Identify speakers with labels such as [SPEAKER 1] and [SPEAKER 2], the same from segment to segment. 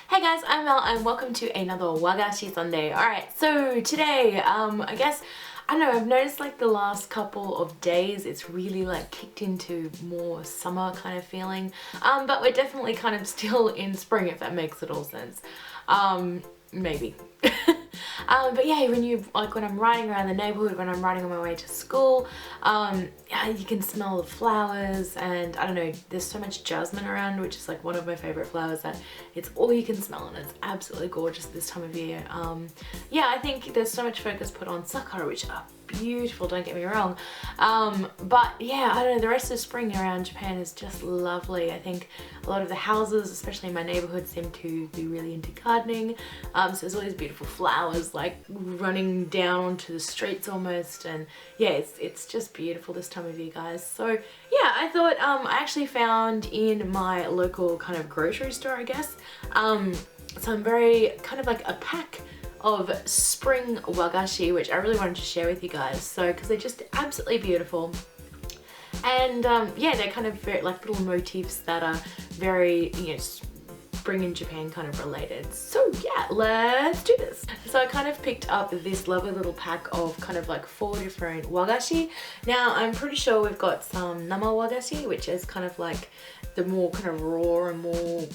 [SPEAKER 1] Hey guys, I'm Mel and welcome to another Wagashi Sunday. Alright, so today, I guess, I don't know, I've noticed like the last couple of days it's really like kicked into more summer kind of feeling. But we're definitely kind of still in spring, if that makes it all sense. Maybe. But yeah, when I'm riding around the neighborhood, when I'm riding on my way to school, yeah, you can smell the flowers, and I don't know, there's so much jasmine around, which is like one of my favorite flowers that it's all you can smell, and it's absolutely gorgeous this time of year. Yeah, I think there's so much focus put on sakura, which are beautiful, don't get me wrong. But yeah, I don't know, the rest of spring around Japan is just lovely. I think a lot of the houses, especially in my neighborhood, seem to be really into gardening. So there's all these beautiful flowers like running down onto the streets almost, and yeah, it's just beautiful this time of year, guys. So yeah, I thought I actually found in my local kind of grocery store, I guess, some very kind of like a pack of spring wagashi, which I really wanted to share with you guys. So because they're just absolutely beautiful, and yeah, they're kind of very like little motifs that are very, you know, spring in Japan kind of related. So yeah, let's do this. So I kind of picked up this lovely little pack of kind of like 4 different wagashi. Now I'm pretty sure we've got some nama wagashi, which is kind of like the more kind of raw and more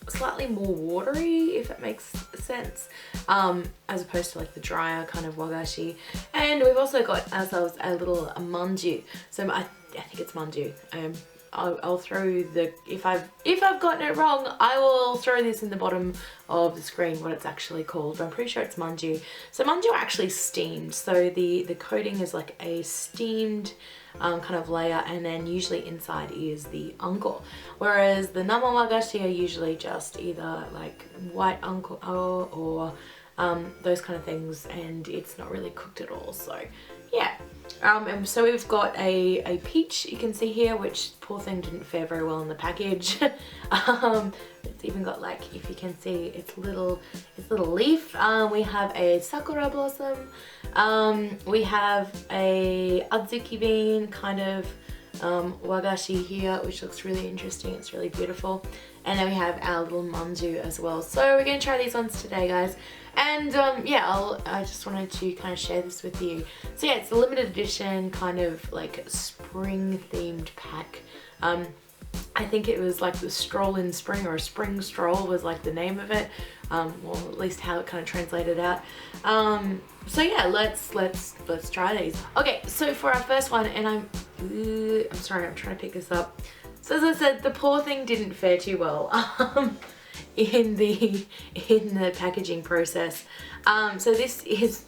[SPEAKER 1] slightly more watery, if that makes sense, as opposed to like the drier kind of wagashi. And we've also got ourselves a little manju. So I think it's manju. I'll throw the, if I've gotten it wrong, I will throw this in the bottom of the screen what it's actually called, but I'm pretty sure it's manju. So manju are actually steamed, so the coating is like a steamed kind of layer, and then usually inside is the anko, whereas the nama wagashi are usually just either like white anko or those kind of things, and it's not really cooked at all. So yeah, and so we've got a peach, you can see here, which poor thing didn't fare very well in the package. It's even got, like, if you can see, its little leaf. We have a sakura blossom. We have a adzuki bean kind of wagashi here, which looks really interesting. It's really beautiful. And then we have our little manju as well. So we're gonna try these ones today, guys. And yeah, I just wanted to kind of share this with you. So yeah, it's a limited edition kind of like spring themed pack. I think it was like the stroll in spring, or a spring stroll was like the name of it, or at least how it kind of translated out. So yeah, let's try these. Okay, so for our first one, and I'm sorry, I'm trying to pick this up. So as I said, the poor thing didn't fare too well in the packaging process. So this is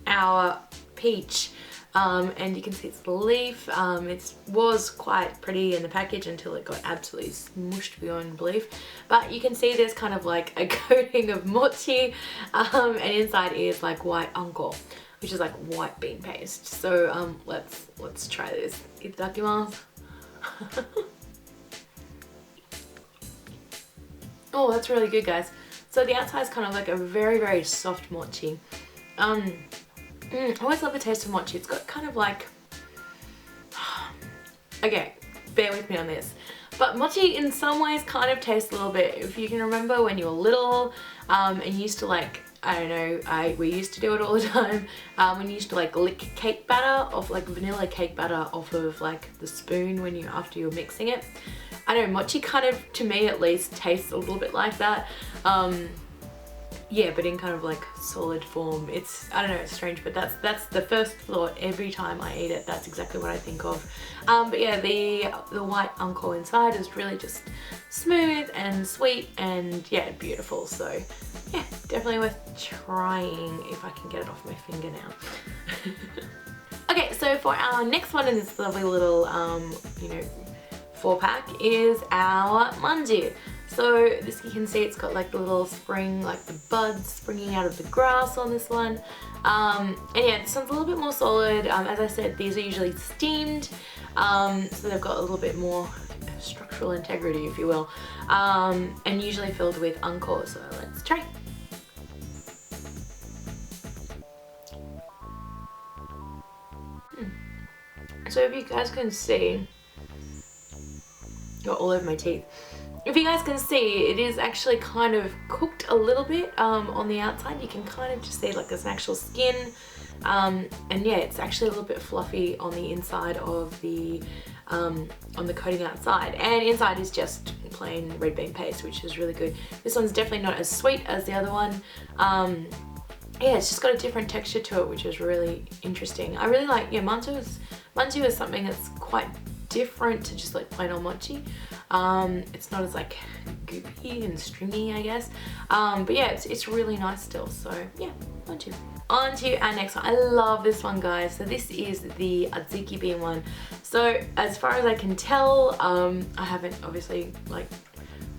[SPEAKER 1] our peach. And you can see its leaf. It was quite pretty in the package until it got absolutely smushed beyond belief. But you can see there's kind of like a coating of mochi, and inside is like white anko, which is like white bean paste. So let's try this. Itadakimasu. Oh, that's really good, guys. So the outside is kind of like a very, very soft mochi. I always love the taste of mochi. It's got kind of like, okay, bear with me on this, but mochi in some ways kind of tastes a little bit, if you can remember when you were little, and you used to like, I don't know, we used to do it all the time, when you used to like lick cake batter off, like vanilla cake batter off of like the spoon after you were mixing it. I don't know, mochi kind of, to me at least, tastes a little bit like that. Yeah, but in kind of like solid form. It's, I don't know, it's strange, but that's the first thought every time I eat it. That's exactly what I think of. But yeah, the white anko inside is really just smooth and sweet, and yeah, beautiful. So yeah, definitely worth trying if I can get it off my finger now. Okay, so for our next one in this lovely little, you know, 4-pack is our manju. So this, you can see it's got like the little spring, like the buds springing out of the grass on this one. And yeah, this one's a little bit more solid. As I said, these are usually steamed, so they've got a little bit more structural integrity, if you will, and usually filled with anko. So let's try. So if you guys can see, got all over my teeth. if you guys can see, it is actually kind of cooked a little bit on the outside. You can kind of just see like there's an actual skin, and yeah, it's actually a little bit fluffy on the inside of the on the coating outside, and inside is just plain red bean paste, which is really good. This one's definitely not as sweet as the other one. Yeah, it's just got a different texture to it, which is really interesting. I really like, yeah, manju is something that's quite different to just like plain old mochi. It's not as like goopy and stringy, I guess. But yeah, it's really nice still. So yeah, manju. On to our next one. I love this one, guys. So this is the azuki bean one. So as far as I can tell, I haven't obviously like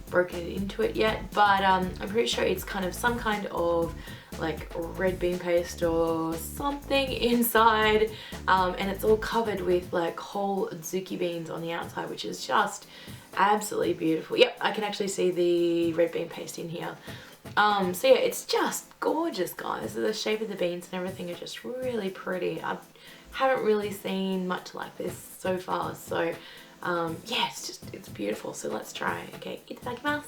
[SPEAKER 1] broken it into it yet, but I'm pretty sure it's kind of some kind of like red bean paste or something inside, and it's all covered with like whole azuki beans on the outside, which is just absolutely beautiful. Yep, I can actually see the red bean paste in here. So yeah, it's just gorgeous, guys. The shape of the beans and everything are just really pretty. I haven't really seen much like this so far, so yeah, it's beautiful. So let's try. Okay, itadakimasu.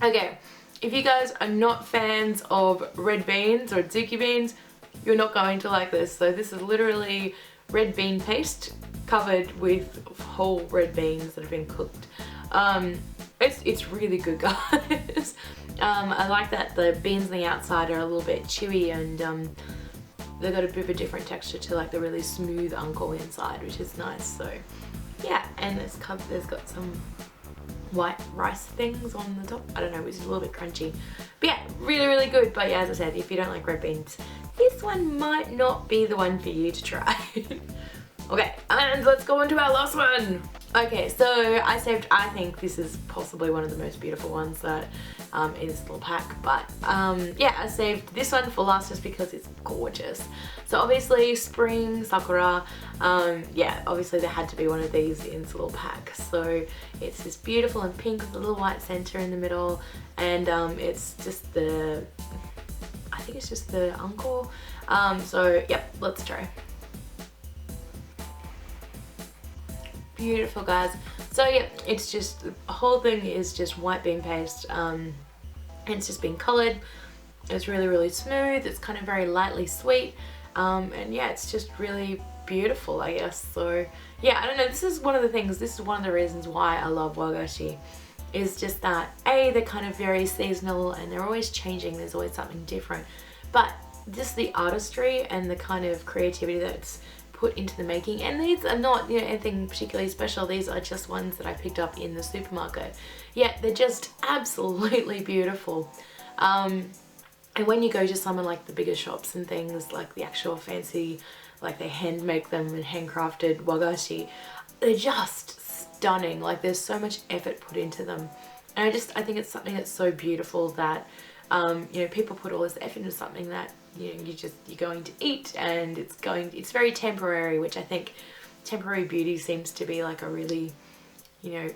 [SPEAKER 1] Okay, if you guys are not fans of red beans or azuki beans, you're not going to like this. So this is literally red bean paste covered with whole red beans that have been cooked. It's really good, guys. I like that the beans on the outside are a little bit chewy, and they've got a bit of a different texture to like the really smooth uncle inside, which is nice. So yeah, and there's got some white rice things on the top. I don't know, which is a little bit crunchy. But yeah, really, really good. But yeah, as I said, if you don't like red beans, this one might not be the one for you to try. Okay, and let's go on to our last one. Okay, so I think this is possibly one of the most beautiful ones that in this little pack, but yeah, I saved this one for last just because it's gorgeous. So obviously spring, sakura, yeah, obviously there had to be one of these in this little pack. So it's this beautiful and pink with a little white center in the middle, and it's just the, I think it's just the uncle. So yep, let's try. Beautiful, guys. So yeah, it's just, the whole thing is just white bean paste, and it's just been colored. It's really, really smooth. It's kind of very lightly sweet, and yeah, it's just really beautiful, I guess. So yeah, I don't know, this is one of the things, this is one of the reasons why I love Wagashi, is just that they're kind of very seasonal and they're always changing. There's always something different, but just the artistry and the kind of creativity that's put into the making, and these are not, you know, anything particularly special. These are just ones that I picked up in the supermarket, yet they're just absolutely beautiful. And when you go to some of like the bigger shops and things, like the actual fancy, like they hand make them and handcrafted wagashi, they're just stunning. Like there's so much effort put into them, and I think it's something that's so beautiful that you know, people put all this effort into something that, you know, you're going to eat, and it's very temporary, which I think temporary beauty seems to be like a really, you know,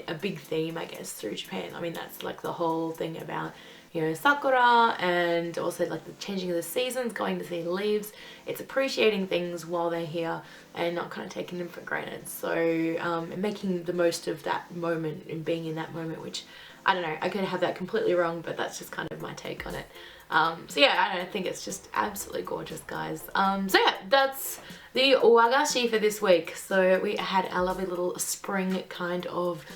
[SPEAKER 1] a big theme, I guess, through Japan. I mean, that's like the whole thing about, you know, sakura, and also like the changing of the seasons, going to see the leaves. It's appreciating things while they're here and not kind of taking them for granted. So and making the most of that moment and being in that moment, which I don't know, I could have that completely wrong, but that's just kind of my take on it. So yeah, I don't know, I think it's just absolutely gorgeous, guys. So yeah, that's the wagashi for this week. So we had our lovely little spring kind of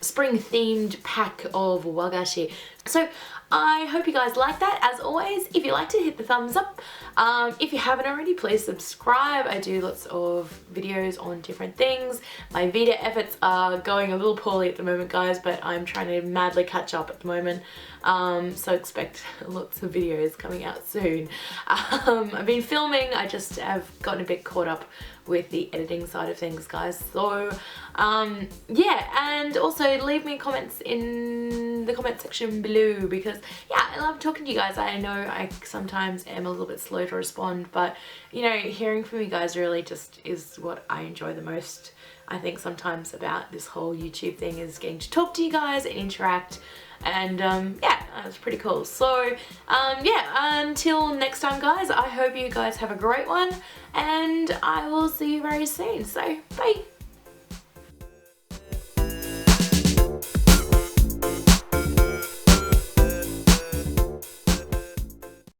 [SPEAKER 1] spring themed pack of wagashi. So I hope you guys like that. As always, if you liked it, hit the thumbs up. If you haven't already, please subscribe. I do lots of videos on different things. My video efforts are going a little poorly at the moment, guys, but I'm trying to madly catch up at the moment. So expect lots of videos coming out soon. I've been filming, I just have gotten a bit caught up with the editing side of things, guys. So yeah, and also leave me comments in the comment section below, because yeah, I love talking to you guys. I know I sometimes am a little bit slow to respond, but you know, hearing from you guys really just is what I enjoy the most. I think sometimes about this whole YouTube thing is getting to talk to you guys and interact, and yeah, it's pretty cool. So yeah, until next time, guys, I hope you guys have a great one, and I will see you very soon. So bye.